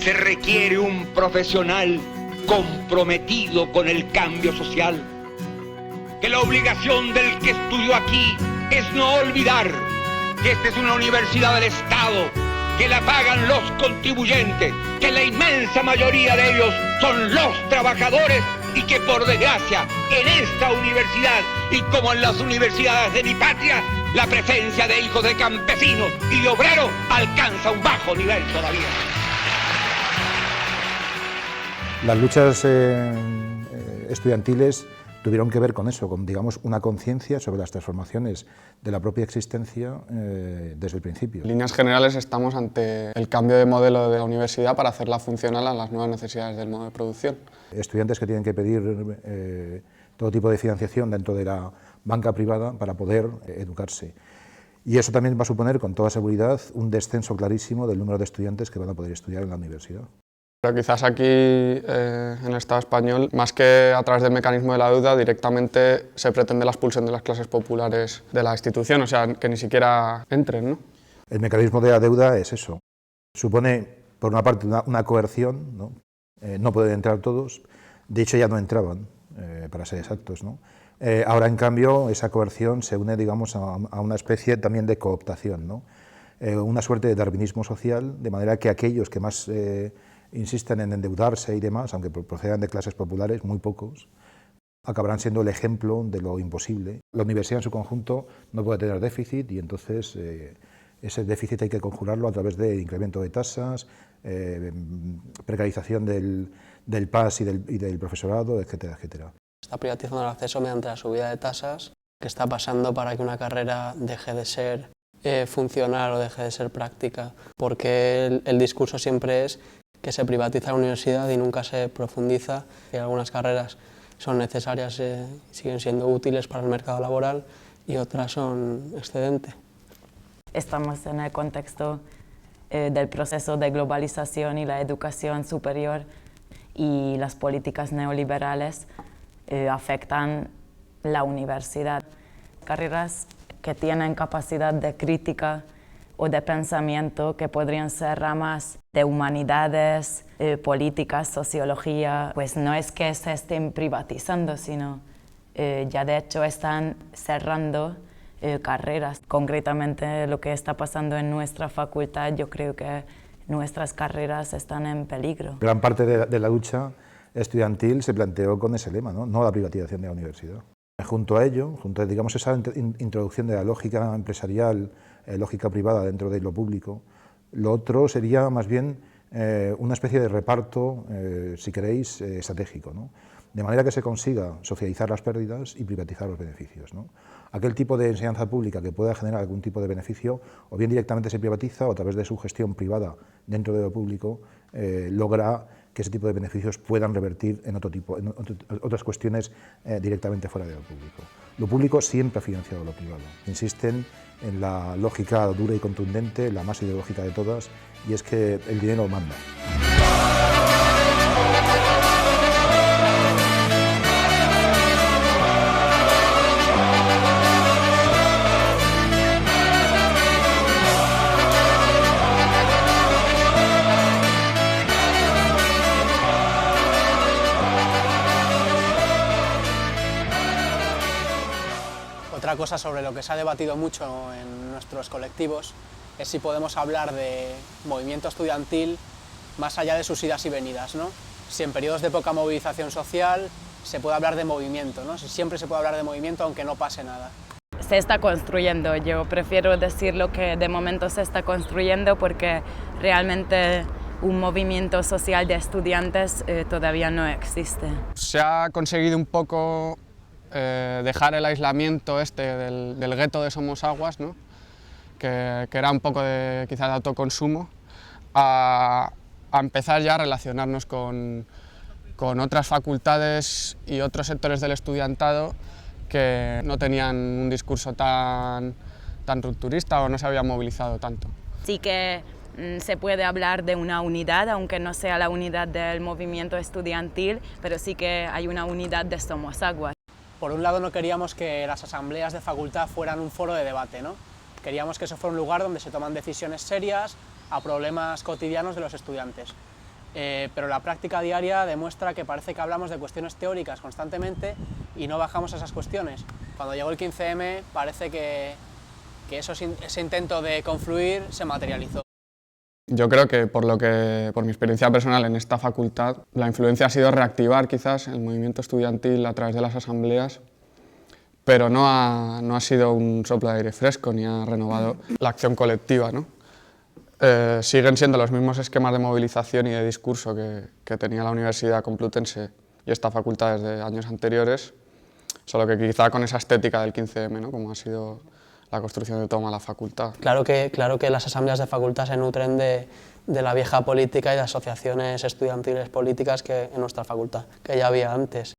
se requiere un profesional comprometido con el cambio social. Que la obligación del que estudió aquí es no olvidar que esta es una universidad del Estado, que la pagan los contribuyentes, que la inmensa mayoría de ellos son los trabajadores y que por desgracia en esta universidad y como en las universidades de mi patria, la presencia de hijos de campesinos y de obreros alcanza un bajo nivel todavía. Las luchas estudiantiles tuvieron que ver con eso, con, digamos, una conciencia sobre las transformaciones de la propia existencia desde el principio. En líneas generales estamos ante el cambio de modelo de la universidad para hacerla funcional a las nuevas necesidades del modo de producción. Estudiantes que tienen que pedir todo tipo de financiación dentro de la banca privada para poder educarse. Y eso también va a suponer, con toda seguridad, un descenso clarísimo del número de estudiantes que van a poder estudiar en la universidad. Pero quizás aquí, en el Estado español, más que a través del mecanismo de la deuda, directamente se pretende la expulsión de las clases populares de la institución, o sea, que ni siquiera entren, ¿no? El mecanismo de la deuda es eso. Supone, por una parte, una coerción, ¿no? No pueden entrar todos, de hecho ya no entraban, para ser exactos, ¿no? Ahora, en cambio, esa coerción se une, digamos, a una especie también de cooptación, ¿no? Una suerte de darwinismo social, de manera que aquellos que más insisten en endeudarse y demás, aunque procedan de clases populares, muy pocos, acabarán siendo el ejemplo de lo imposible. La universidad en su conjunto no puede tener déficit y entonces ese déficit hay que conjurarlo a través de incremento de tasas, precarización del PAS y del profesorado, etcétera, etcétera. Está privatizando el acceso mediante la subida de tasas. ¿Qué está pasando para que una carrera deje de ser funcional o deje de ser práctica? Porque el discurso siempre es que se privatiza la universidad y nunca se profundiza, que algunas carreras son necesarias, siguen siendo útiles para el mercado laboral y otras son excedente. Estamos en el contexto del proceso de globalización y la educación superior y las políticas neoliberales afectan la universidad. Carreras que tienen capacidad de crítica o de pensamiento, que podrían ser ramas de humanidades, políticas, sociología, pues no es que se estén privatizando, sino ya de hecho están cerrando carreras. Concretamente lo que está pasando en nuestra facultad, yo creo que nuestras carreras están en peligro. Gran parte de la lucha estudiantil se planteó con ese lema, no la privatización de la universidad. Junto a ello, junto a, digamos, esa introducción de la lógica empresarial, lógica privada dentro de lo público, lo otro sería más bien una especie de reparto, si queréis, estratégico, ¿no? De manera que se consiga socializar las pérdidas y privatizar los beneficios, ¿no? Aquel tipo de enseñanza pública que pueda generar algún tipo de beneficio, o bien directamente se privatiza o a través de su gestión privada dentro de lo público, logra que ese tipo de beneficios puedan revertir en otras cuestiones directamente fuera de lo público. Lo público siempre ha financiado lo privado. Insisten en la lógica dura y contundente, la más ideológica de todas, y es que el dinero manda. Otra cosa sobre lo que se ha debatido mucho en nuestros colectivos es si podemos hablar de movimiento estudiantil más allá de sus idas y venidas, ¿no? Si en periodos de poca movilización social se puede hablar de movimiento, ¿no? Si siempre se puede hablar de movimiento aunque no pase nada. Se está construyendo, yo prefiero decirlo que de momento se está construyendo porque realmente un movimiento social de estudiantes todavía no existe. Se ha conseguido un poco dejar el aislamiento del gueto de Somosaguas, ¿no? que era un poco quizás de autoconsumo, a empezar ya a relacionarnos con otras facultades y otros sectores del estudiantado que no tenían un discurso tan rupturista o no se habían movilizado tanto. Sí que se puede hablar de una unidad, aunque no sea la unidad del movimiento estudiantil, pero sí que hay una unidad de Somosaguas. Por un lado no queríamos que las asambleas de facultad fueran un foro de debate, ¿no? Queríamos que eso fuera un lugar donde se toman decisiones serias a problemas cotidianos de los estudiantes. pero la práctica diaria demuestra que parece que hablamos de cuestiones teóricas constantemente y no bajamos a esas cuestiones. Cuando llegó el 15M parece que ese intento de confluir se materializó. Yo creo que por mi experiencia personal en esta facultad, la influencia ha sido reactivar quizás el movimiento estudiantil a través de las asambleas, pero no ha sido un soplo de aire fresco ni ha renovado la acción colectiva, ¿no? Siguen siendo los mismos esquemas de movilización y de discurso que tenía la Universidad Complutense y esta facultad desde años anteriores, solo que quizá con esa estética del 15M, ¿no? Como ha sido la construcción de toda la facultad. Claro que las asambleas de facultad se nutren de la vieja política y de asociaciones estudiantiles políticas que en nuestra facultad, que ya había antes.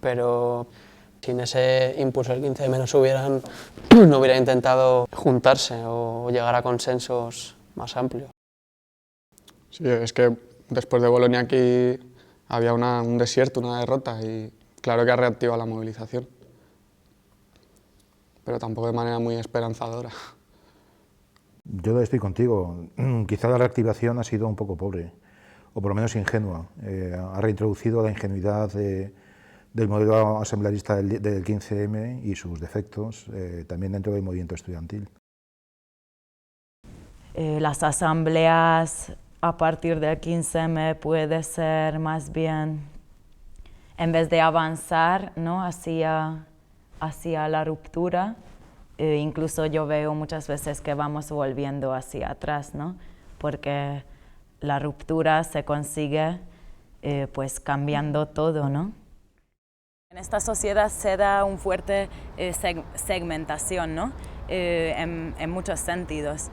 Pero sin ese impulso del 15M no hubiera intentado juntarse o llegar a consensos más amplios. Sí, es que después de Bolonia aquí había un desierto, una derrota, y claro que ha reactivado la movilización, pero tampoco de manera muy esperanzadora. Yo estoy contigo. Quizá la reactivación ha sido un poco pobre, o por lo menos ingenua. Ha reintroducido la ingenuidad del modelo asamblearista del 15M y sus defectos también dentro del movimiento estudiantil. Las asambleas a partir del 15M puede ser más bien, en vez de avanzar, ¿no?, hacia la ruptura, incluso yo veo muchas veces que vamos volviendo hacia atrás, ¿no?, porque la ruptura se consigue pues cambiando todo, ¿no? En esta sociedad se da una fuerte segmentación, ¿no?, en muchos sentidos.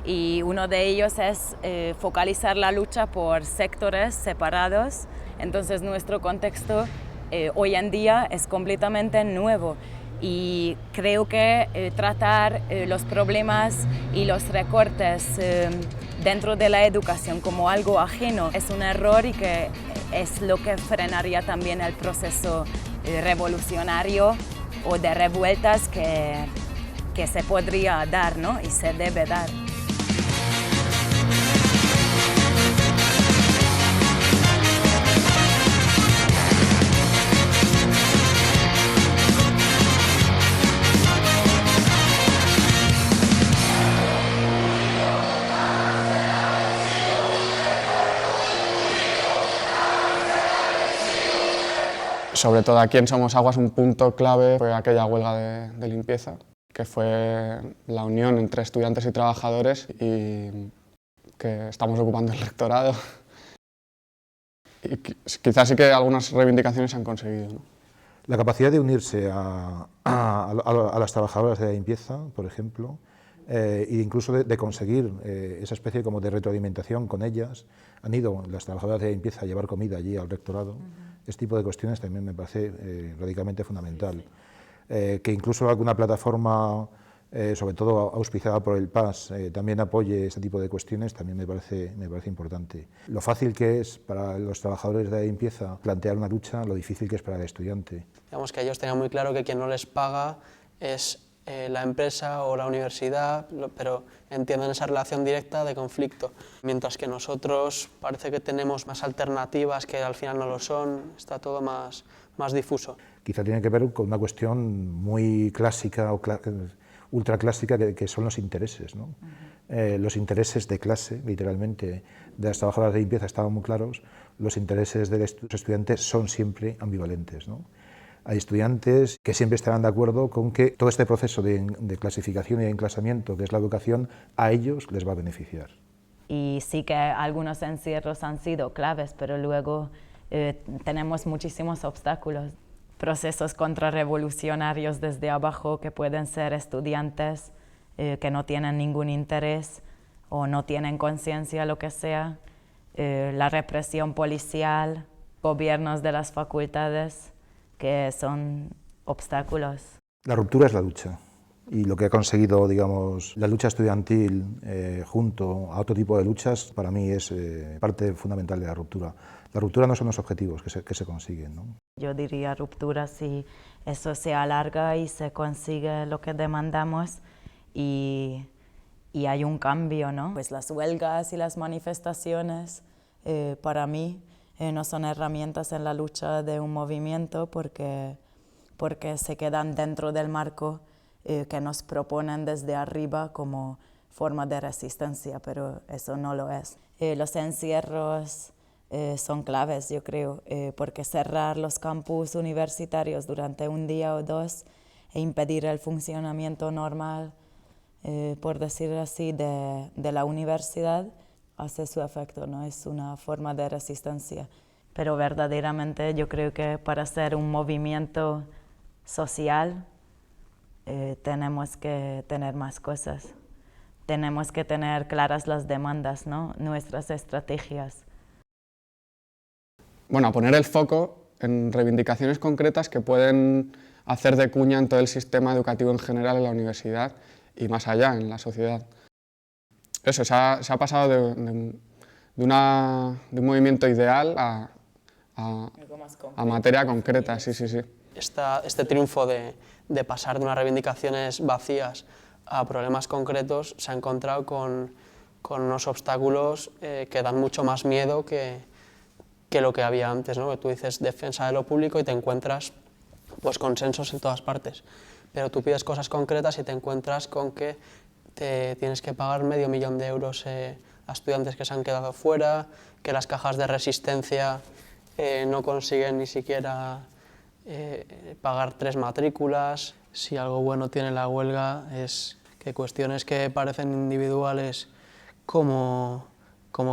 Y uno de ellos es focalizar la lucha por sectores separados. Entonces nuestro contexto hoy en día es completamente nuevo y creo que tratar los problemas y los recortes dentro de la educación como algo ajeno es un error y que es lo que frenaría también el proceso revolucionario o de revueltas que se podría dar, ¿no?, y se debe dar. Sobre todo aquí en Somos Aguas un punto clave fue aquella huelga de limpieza, que fue la unión entre estudiantes y trabajadores y que estamos ocupando el rectorado. Y quizás sí que algunas reivindicaciones se han conseguido, ¿no? La capacidad de unirse a las trabajadoras de la limpieza, por ejemplo, e incluso de conseguir esa especie como de retroalimentación con ellas. Han ido las trabajadoras de la limpieza a llevar comida allí al rectorado. Este tipo de cuestiones también me parece radicalmente fundamental. Que incluso alguna plataforma, sobre todo auspiciada por el PAS, también apoye este tipo de cuestiones, también me parece importante. Lo fácil que es para los trabajadores de la limpieza plantear una lucha, lo difícil que es para el estudiante. Digamos que ellos tenían muy claro que quien no les paga es la empresa o la universidad, pero entienden esa relación directa de conflicto, mientras que nosotros parece que tenemos más alternativas que al final no lo son, está todo más difuso. Quizá tiene que ver con una cuestión muy clásica o ultraclásica que son los intereses, ¿no? Los intereses de clase, literalmente, de las trabajadoras de limpieza estaban muy claros, los intereses de los estudiantes son siempre ambivalentes, ¿no? Hay estudiantes que siempre estarán de acuerdo con que todo este proceso de clasificación y de enclasamiento, que es la educación, a ellos les va a beneficiar. Y sí que algunos encierros han sido claves, pero luego tenemos muchísimos obstáculos. Procesos contrarrevolucionarios desde abajo que pueden ser estudiantes que no tienen ningún interés o no tienen conciencia, lo que sea. La represión policial, gobiernos de las facultades, que son obstáculos. La ruptura es la lucha, y lo que ha conseguido, digamos, la lucha estudiantil junto a otro tipo de luchas, para mí es parte fundamental de la ruptura. La ruptura no son los objetivos que se consiguen, ¿no? Yo diría ruptura si eso se alarga y se consigue lo que demandamos y hay un cambio, ¿no? Pues las huelgas y las manifestaciones para mí no son herramientas en la lucha de un movimiento porque se quedan dentro del marco que nos proponen desde arriba como forma de resistencia, pero eso no lo es. Los encierros son claves, yo creo, porque cerrar los campus universitarios durante un día o dos e impedir el funcionamiento normal, por decirlo así, de la universidad, hace su efecto, ¿no? Es una forma de resistencia. Pero verdaderamente yo creo que para ser un movimiento social tenemos que tener más cosas. Tenemos que tener claras las demandas, ¿no? Nuestras estrategias. Bueno, a poner el foco en reivindicaciones concretas que pueden hacer de cuña en todo el sistema educativo en general en la universidad y más allá, en la sociedad. Eso, se ha pasado de un movimiento ideal a materia concreta, sí. Este triunfo de pasar de unas reivindicaciones vacías a problemas concretos se ha encontrado con unos obstáculos que dan mucho más miedo que lo que había antes, ¿no? Que tú dices defensa de lo público y te encuentras pues, consensos en todas partes, pero tú pides cosas concretas y te encuentras con que te tienes que pagar $500.000 euros a estudiantes que se han quedado fuera, que las cajas de resistencia no consiguen ni siquiera pagar 3 matrículas. Si algo bueno tiene la huelga es que cuestiones que parecen individuales como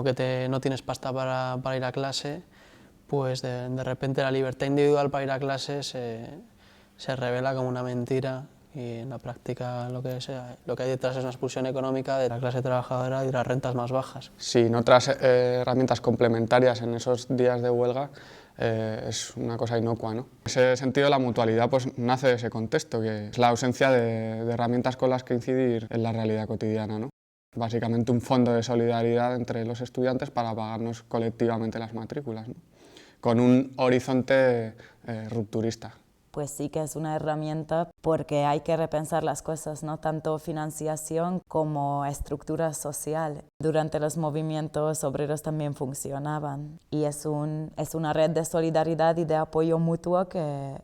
que no tienes pasta para ir a clase, pues de repente la libertad individual para ir a clase se revela como una mentira y en la práctica lo que hay detrás es una expulsión económica de la clase trabajadora y de las rentas más bajas. Sin otras herramientas complementarias en esos días de huelga es una cosa inocua, ¿no? En ese sentido la mutualidad pues, nace de ese contexto, que es la ausencia de herramientas con las que incidir en la realidad cotidiana, ¿no? Básicamente un fondo de solidaridad entre los estudiantes para pagarnos colectivamente las matrículas, ¿no? Con un horizonte rupturista. Pues sí que es una herramienta porque hay que repensar las cosas, ¿no? Tanto financiación como estructura social. Durante los movimientos obreros también funcionaban y es una red de solidaridad y de apoyo mutuo que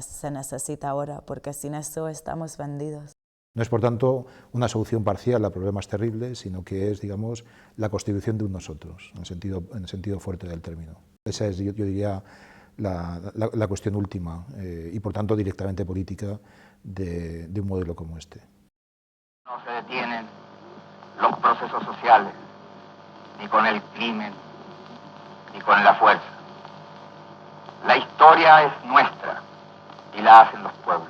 se necesita ahora, porque sin eso estamos vendidos. No es, por tanto, una solución parcial a problemas terribles, sino que es, digamos, la constitución de un nosotros, en el sentido fuerte del término. Esa es, yo diría, la cuestión última y, por tanto, directamente política de un modelo como este. No se detienen los procesos sociales, ni con el crimen, ni con la fuerza. La historia es nuestra y la hacen los pueblos.